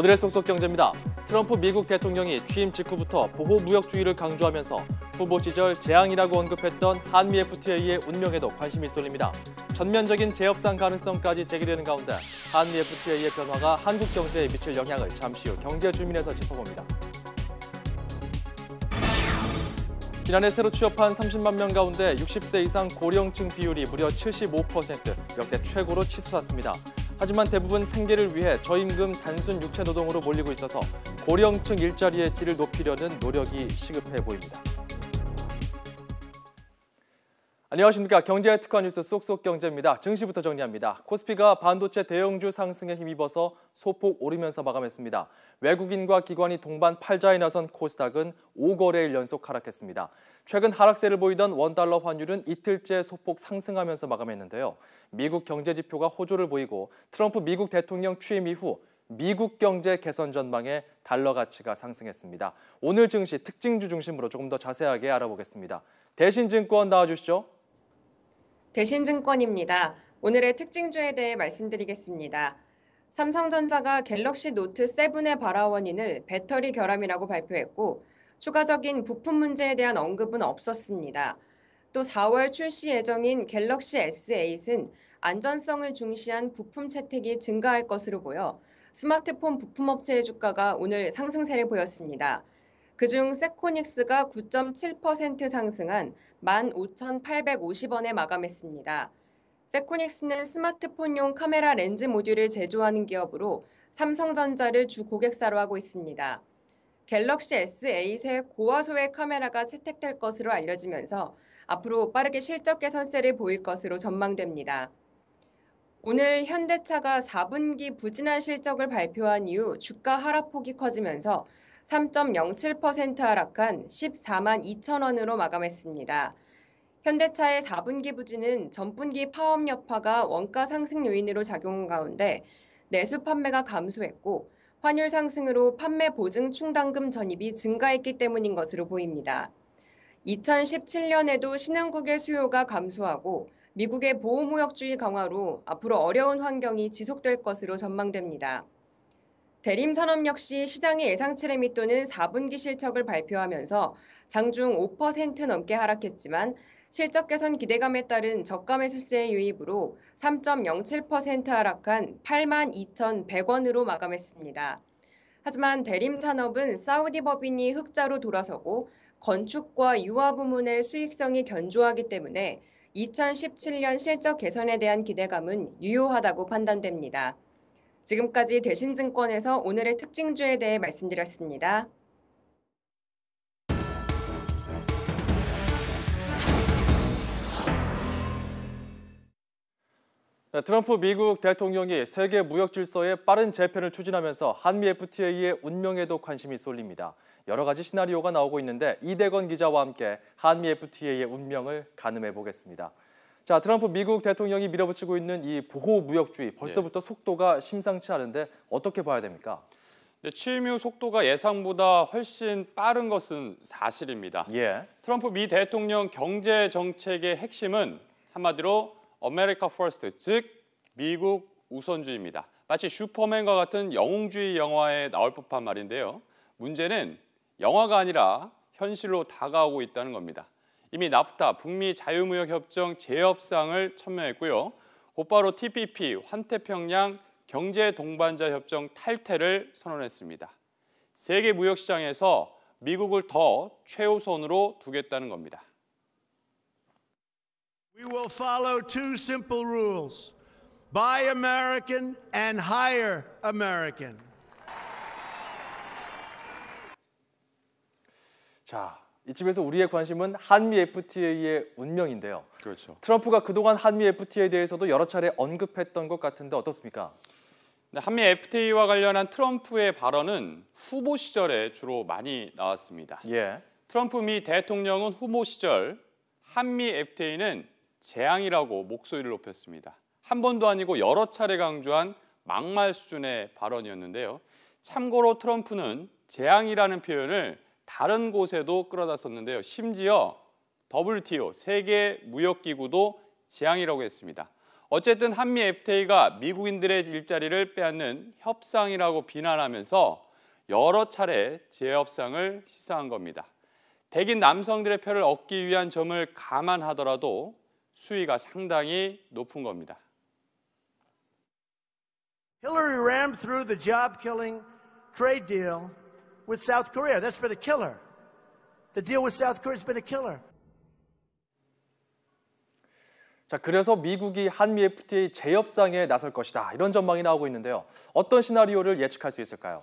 오늘의 속속 경제입니다. 트럼프 미국 대통령이 취임 직후부터 보호무역주의를 강조하면서 후보 시절 재앙이라고 언급했던 한미 FTA의 운명에도 관심이 쏠립니다. 전면적인 재협상 가능성까지 제기되는 가운데 한미 FTA의 변화가 한국 경제에 미칠 영향을 잠시 후 경제주민에서 짚어봅니다. 지난해 새로 취업한 30만 명 가운데 60세 이상 고령층 비율이 무려 75%, 역대 최고로 치솟았습니다. 하지만 대부분 생계를 위해 저임금 단순 육체 노동으로 몰리고 있어서 고령층 일자리의 질을 높이려는 노력이 시급해 보입니다. 안녕하십니까. 경제의 특화 뉴스 쏙쏙 경제입니다. 증시부터 정리합니다. 코스피가 반도체 대형주 상승에 힘입어서 소폭 오르면서 마감했습니다. 외국인과 기관이 동반 팔자에 나선 코스닥은 5거래일 연속 하락했습니다. 최근 하락세를 보이던 원달러 환율은 이틀째 소폭 상승하면서 마감했는데요. 미국 경제 지표가 호조를 보이고 트럼프 미국 대통령 취임 이후 미국 경제 개선 전망에 달러 가치가 상승했습니다. 오늘 증시 특징주 중심으로 조금 더 자세하게 알아보겠습니다. 대신증권 나와주시죠. 대신증권입니다. 오늘의 특징주에 대해 말씀드리겠습니다. 삼성전자가 갤럭시 노트 7의 발화 원인을 배터리 결함이라고 발표했고 추가적인 부품 문제에 대한 언급은 없었습니다. 또 4월 출시 예정인 갤럭시 S8은 안전성을 중시한 부품 채택이 증가할 것으로 보여 스마트폰 부품업체의 주가가 오늘 상승세를 보였습니다. 그중 세코닉스가 9.7% 상승한 15,850원에 마감했습니다. 세코닉스는 스마트폰용 카메라 렌즈 모듈을 제조하는 기업으로 삼성전자를 주 고객사로 하고 있습니다. 갤럭시 S8의 고화소의 카메라가 채택될 것으로 알려지면서 앞으로 빠르게 실적 개선세를 보일 것으로 전망됩니다. 오늘 현대차가 4분기 부진한 실적을 발표한 이후 주가 하락폭이 커지면서 3.07% 하락한 14만 2천 원으로 마감했습니다. 현대차의 4분기 부진은 전분기 파업 여파가 원가 상승 요인으로 작용한 가운데 내수 판매가 감소했고 환율 상승으로 판매 보증 충당금 전입이 증가했기 때문인 것으로 보입니다. 2017년에도 신흥국의 수요가 감소하고 미국의 보호무역주의 강화로 앞으로 어려운 환경이 지속될 것으로 전망됩니다. 대림산업 역시 시장의 예상치를 밑도는 4분기 실적을 발표하면서 장중 5% 넘게 하락했지만 실적 개선 기대감에 따른 저가 매수세의 유입으로 3.07% 하락한 82,100원으로 마감했습니다. 하지만 대림산업은 사우디 법인이 흑자로 돌아서고 건축과 유화 부문의 수익성이 견조하기 때문에 2017년 실적 개선에 대한 기대감은 유효하다고 판단됩니다. 지금까지 대신증권에서 오늘의 특징주에 대해 말씀드렸습니다. 트럼프 미국 대통령이 세계 무역 질서의 빠른 재편을 추진하면서 한미 FTA의 운명에도 관심이 쏠립니다. 여러 가지 시나리오가 나오고 있는데 이대건 기자와 함께 한미 FTA의 운명을 가늠해 보겠습니다. 자, 트럼프 미국 대통령이 밀어붙이고 있는 이 보호무역주의, 벌써부터 속도가 심상치 않은데 어떻게 봐야 됩니까? 취임 후 속도가 예상보다 훨씬 빠른 것은 사실입니다. 트럼프 미 대통령 경제 정책의 핵심은 한마디로 아메리카 퍼스트, 즉 미국 우선주의입니다. 마치 슈퍼맨과 같은 영웅주의 영화에 나올 법한 말인데요. 문제는 영화가 아니라 현실로 다가오고 있다는 겁니다. 이미 나프타, 북미 자유무역협정 재협상을 천명했고요. 곧바로 TPP, 환태평양 경제동반자 협정 탈퇴를 선언했습니다. 세계 무역시장에서 미국을 더 최우선으로 두겠다는 겁니다. We will follow two simple rules. Buy American and hire American. 자, 이쯤에서 우리의 관심은 한미 FTA의 운명인데요. 그렇죠. 트럼프가 그동안 한미 FTA에 대해서도 여러 차례 언급했던 것 같은데 어떻습니까? 한미 FTA와 관련한 트럼프의 발언은 후보 시절에 주로 많이 나왔습니다. 트럼프 미 대통령은 후보 시절 한미 FTA는 재앙이라고 목소리를 높였습니다. 한 번도 아니고 여러 차례 강조한 막말 수준의 발언이었는데요. 참고로 트럼프는 재앙이라는 표현을 다른 곳에도 끌어다 썼는데요. 심지어 WTO, 세계무역기구도 재앙이라고 했습니다. 어쨌든 한미 FTA가 미국인들의 일자리를 빼앗는 협상이라고 비난하면서 여러 차례 재협상을 시사한 겁니다. 백인 남성들의 표를 얻기 위한 점을 감안하더라도 수위가 상당히 높은 겁니다. Hillary rammed through the job-killing trade deal with South Korea. That's been a killer. The deal with South Korea has been a killer. 자, 그래서 미국이 한미 FTA 재협상에 나설 것이다. 이런 전망이 나오고 있는데요. 어떤 시나리오를 예측할 수 있을까요?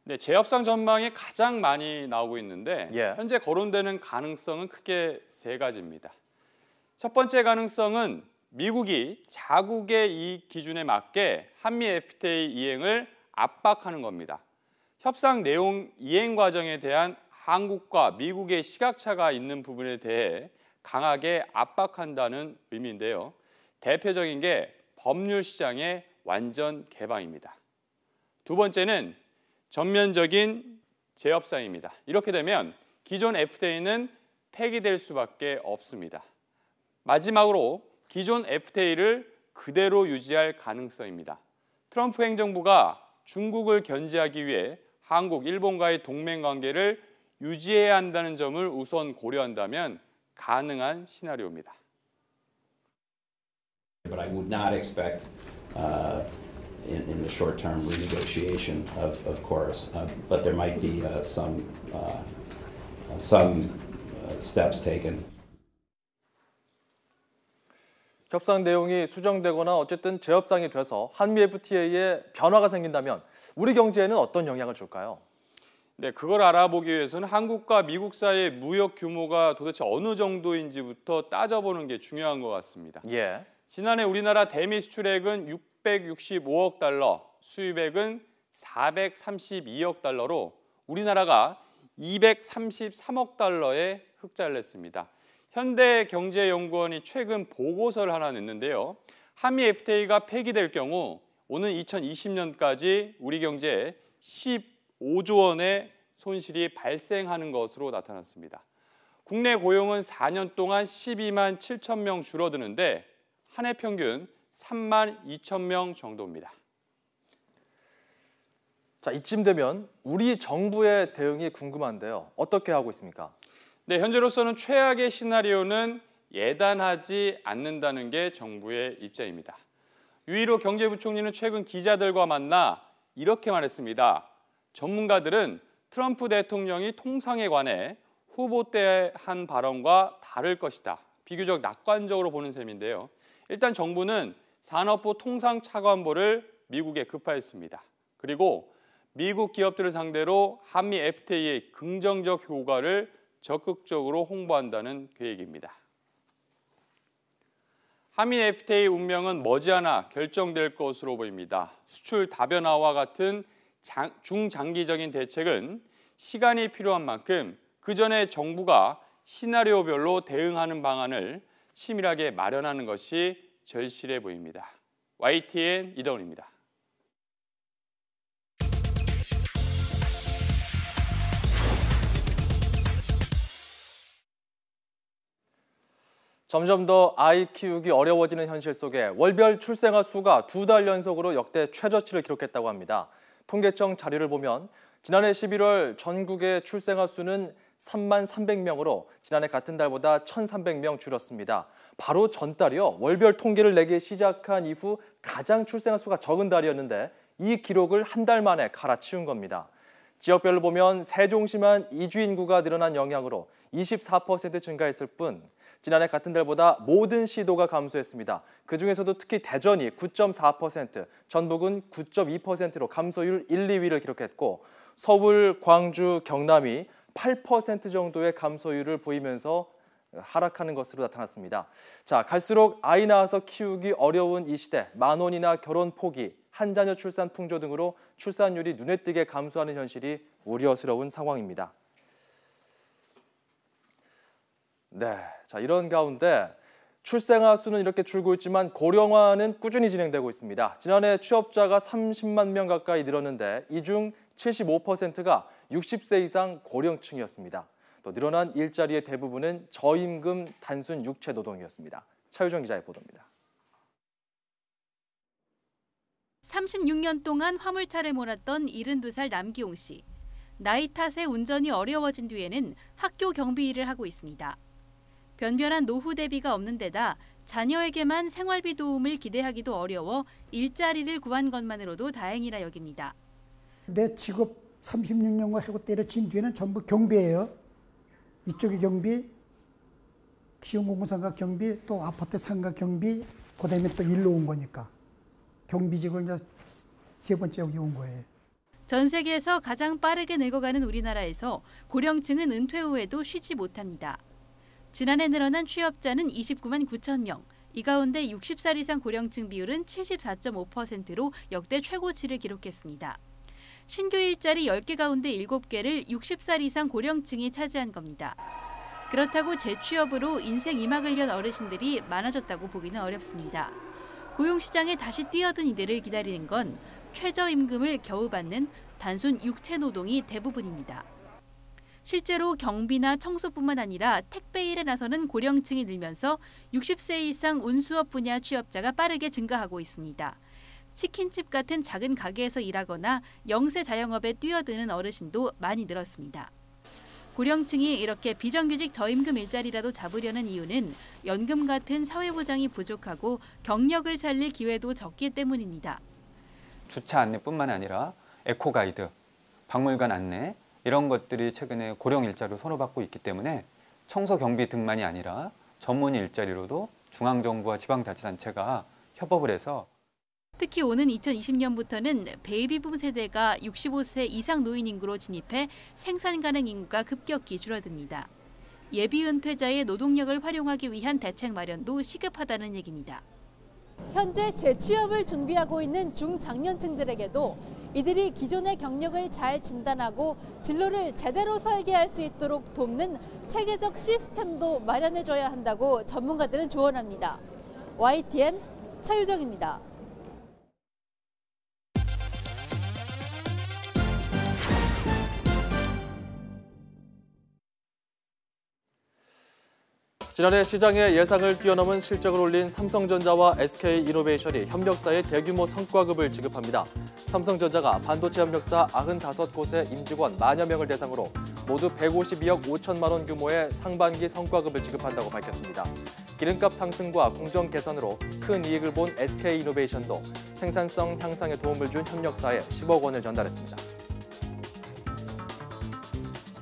네, 재협상 전망이 가장 많이 나오고 있는데 예. 현재 거론되는 가능성은 크게 세 가지입니다. 첫 번째 가능성은 미국이 자국의 이익 기준에 맞게 한미 FTA 이행을 압박하는 겁니다. 협상 내용 이행 과정에 대한 한국과 미국의 시각차가 있는 부분에 대해 강하게 압박한다는 의미인데요. 대표적인 게 법률 시장의 완전 개방입니다. 두 번째는 전면적인 재협상입니다. 이렇게 되면 기존 FTA는 폐기될 수밖에 없습니다. 마지막으로 기존 FTA를 그대로 유지할 가능성입니다. 트럼프 행정부가 중국을 견제하기 위해 한국, 일본과의 동맹 관계를 유지해야 한다는 점을 우선 고려한다면 가능한 시나리오입니다. But I would not expect in the short term renegotiation of course, but there might be some steps taken. 협상 내용이 수정되거나 어쨌든 재협상이 돼서 한미 FTA에 변화가 생긴다면 우리 경제에는 어떤 영향을 줄까요? 네, 그걸 알아보기 위해서는 한국과 미국 사이의 무역 규모가 도대체 어느 정도인지부터 따져보는 게 중요한 것 같습니다. 예. 지난해 우리나라 대미 수출액은 665억 달러, 수입액은 432억 달러로 우리나라가 233억 달러의 흑자를 냈습니다. 현대경제연구원이 최근 보고서를 하나 냈는데요. 한미 FTA가 폐기될 경우 오는 2020년까지 우리 경제에 15조 원의 손실이 발생하는 것으로 나타났습니다. 국내 고용은 4년 동안 12만 7천 명 줄어드는데 한 해 평균 3만 2천 명 정도입니다. 자, 이쯤 되면 우리 정부의 대응이 궁금한데요. 어떻게 하고 있습니까? 네, 현재로서는 최악의 시나리오는 예단하지 않는다는 게 정부의 입장입니다. 유일호 경제부총리는 최근 기자들과 만나 이렇게 말했습니다. 전문가들은 트럼프 대통령이 통상에 관해 후보 때 한 발언과 다를 것이다. 비교적 낙관적으로 보는 셈인데요. 일단 정부는 산업부 통상차관보를 미국에 급파했습니다. 그리고 미국 기업들을 상대로 한미 FTA의 긍정적 효과를 적극적으로 홍보한다는 계획입니다. 한미 FTA 운명은 머지않아 결정될 것으로 보입니다. 수출 다변화와 같은 중장기적인 대책은 시간이 필요한 만큼 그 전에 정부가 시나리오별로 대응하는 방안을 치밀하게 마련하는 것이 절실해 보입니다. YTN 이다운입니다. 점점 더 아이 키우기 어려워지는 현실 속에 월별 출생아 수가 2달 연속으로 역대 최저치를 기록했다고 합니다. 통계청 자료를 보면 지난해 11월 전국의 출생아 수는 3만 300명으로 지난해 같은 달보다 1,300명 줄었습니다. 바로 전달이요. 월별 통계를 내기 시작한 이후 가장 출생아 수가 적은 달이었는데 이 기록을 한 달 만에 갈아치운 겁니다. 지역별로 보면 세종시만 이주 인구가 늘어난 영향으로 24% 증가했을 뿐 지난해 같은 달보다 모든 시도가 감소했습니다. 그중에서도 특히 대전이 9.4%, 전북은 9.2%로 감소율 1, 2위를 기록했고 서울, 광주, 경남이 8% 정도의 감소율을 보이면서 하락하는 것으로 나타났습니다. 자, 갈수록 아이 낳아서 키우기 어려운 이 시대, 만원이나 결혼 포기, 한 자녀 출산 풍조 등으로 출산율이 눈에 띄게 감소하는 현실이 우려스러운 상황입니다. 네, 자 이런 가운데 출생아 수는 이렇게 줄고 있지만 고령화는 꾸준히 진행되고 있습니다. 지난해 취업자가 30만 명 가까이 늘었는데 이 중 75%가 60세 이상 고령층이었습니다. 또 늘어난 일자리의 대부분은 저임금 단순 육체 노동이었습니다. 차유정 기자의 보도입니다. 36년 동안 화물차를 몰았던 72살 남기용 씨. 나이 탓에 운전이 어려워진 뒤에는 학교 경비 일을 하고 있습니다. 변변한 노후 대비가 없는 데다 자녀에게만 생활비 도움을 기대하기도 어려워 일자리를 구한 것만으로도 다행이라 여깁니다. 내 직업 36년간 하고 때려친 뒤에는 전부 경비예요. 이쪽이 경비, 기업공사가 경비, 또 아파트 상가 경비, 그다음에 또 일로 온 거니까 경비직을 이제 세 번째 여기 온 거예요. 전 세계에서 가장 빠르게 늙어가는 우리나라에서 고령층은 은퇴 후에도 쉬지 못합니다. 지난해 늘어난 취업자는 29만 9천 명. 이 가운데 60살 이상 고령층 비율은 74.5%로 역대 최고치를 기록했습니다. 신규 일자리 10개 가운데 7개를 60살 이상 고령층이 차지한 겁니다. 그렇다고 재취업으로 인생 2막을 연 어르신들이 많아졌다고 보기는 어렵습니다. 고용시장에 다시 뛰어든 이들을 기다리는 건 최저임금을 겨우 받는 단순 육체 노동이 대부분입니다. 실제로 경비나 청소뿐만 아니라 택배 일에 나서는 고령층이 늘면서 60세 이상 운수업 분야 취업자가 빠르게 증가하고 있습니다. 치킨집 같은 작은 가게에서 일하거나 영세 자영업에 뛰어드는 어르신도 많이 늘었습니다. 고령층이 이렇게 비정규직 저임금 일자리라도 잡으려는 이유는 연금 같은 사회보장이 부족하고 경력을 살릴 기회도 적기 때문입니다. 주차 안내뿐만 아니라 에코가이드, 박물관 안내 이런 것들이 최근에 고령 일자리로 선호받고 있기 때문에 청소 경비 등만이 아니라 전문 일자리로도 중앙정부와 지방자치단체가 협업을 해서 특히 오는 2020년부터는 베이비붐 세대가 65세 이상 노인 인구로 진입해 생산 가능 인구가 급격히 줄어듭니다. 예비 은퇴자의 노동력을 활용하기 위한 대책 마련도 시급하다는 얘기입니다. 현재 재취업을 준비하고 있는 중장년층들에게도 이들이 기존의 경력을 잘 진단하고 진로를 제대로 설계할 수 있도록 돕는 체계적 시스템도 마련해줘야 한다고 전문가들은 조언합니다. YTN 차유정입니다. 지난해 시장의 예상을 뛰어넘은 실적을 올린 삼성전자와 SK이노베이션이 협력사에 대규모 성과급을 지급합니다. 삼성전자가 반도체 협력사 95곳의 임직원 만여 명을 대상으로 모두 152억 5천만 원 규모의 상반기 성과급을 지급한다고 밝혔습니다. 기름값 상승과 공정 개선으로 큰 이익을 본 SK이노베이션도 생산성 향상에 도움을 준 협력사에 10억 원을 전달했습니다.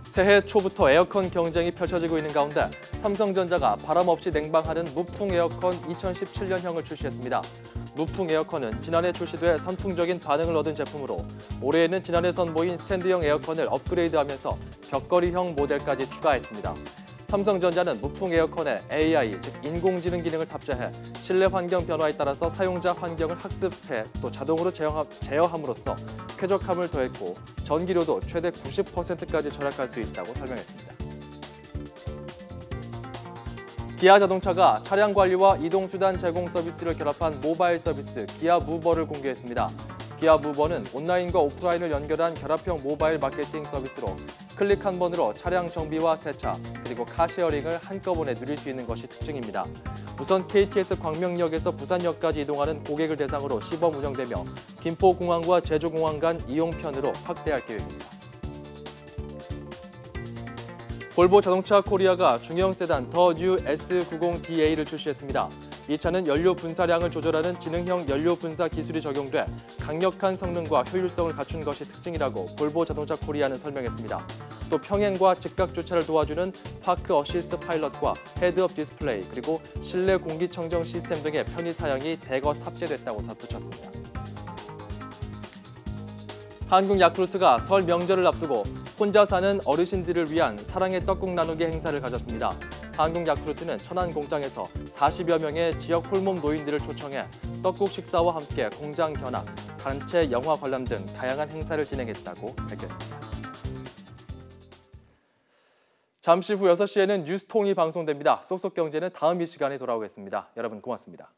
새해 초부터 에어컨 경쟁이 펼쳐지고 있는 가운데 삼성전자가 바람 없이 냉방하는 무풍 에어컨 2017년형을 출시했습니다. 무풍 에어컨은 지난해 출시돼 선풍적인 반응을 얻은 제품으로 올해에는 지난해 선보인 스탠드형 에어컨을 업그레이드하면서 벽걸이형 모델까지 추가했습니다. 삼성전자는 무풍 에어컨에 AI, 즉 인공지능 기능을 탑재해 실내 환경 변화에 따라서 사용자 환경을 학습해 또 자동으로 제어함으로써 쾌적함을 더했고 전기료도 최대 90%까지 절약할 수 있다고 설명했습니다. 기아 자동차가 차량 관리와 이동수단 제공 서비스를 결합한 모바일 서비스 기아 무버를 공개했습니다. 기아 무버는 온라인과 오프라인을 연결한 결합형 모바일 마케팅 서비스로 클릭 한 번으로 차량 정비와 세차, 그리고 카쉐어링을 한꺼번에 누릴 수 있는 것이 특징입니다. 우선 KTX 광명역에서 부산역까지 이동하는 고객을 대상으로 시범 운영되며 김포공항과 제주공항 간 이용편으로 확대할 계획입니다. 볼보 자동차 코리아가 중형 세단 더 뉴 S90DA를 출시했습니다. 이 차는 연료 분사량을 조절하는 지능형 연료 분사 기술이 적용돼 강력한 성능과 효율성을 갖춘 것이 특징이라고 볼보 자동차 코리아는 설명했습니다. 또 평행과 즉각 주차를 도와주는 파크 어시스트 파일럿과 헤드업 디스플레이, 그리고 실내 공기청정 시스템 등의 편의 사양이 대거 탑재됐다고 덧붙였습니다. 한국 야쿠르트가 설 명절을 앞두고 혼자 사는 어르신들을 위한 사랑의 떡국 나누기 행사를 가졌습니다. 한국 야쿠르트는 천안 공장에서 40여 명의 지역 홀몸 노인들을 초청해 떡국 식사와 함께 공장 견학, 단체 영화 관람 등 다양한 행사를 진행했다고 밝혔습니다. 잠시 후 6시에는 뉴스통이 방송됩니다. 쏙쏙 경제는 다음 이 시간에 돌아오겠습니다. 여러분 고맙습니다.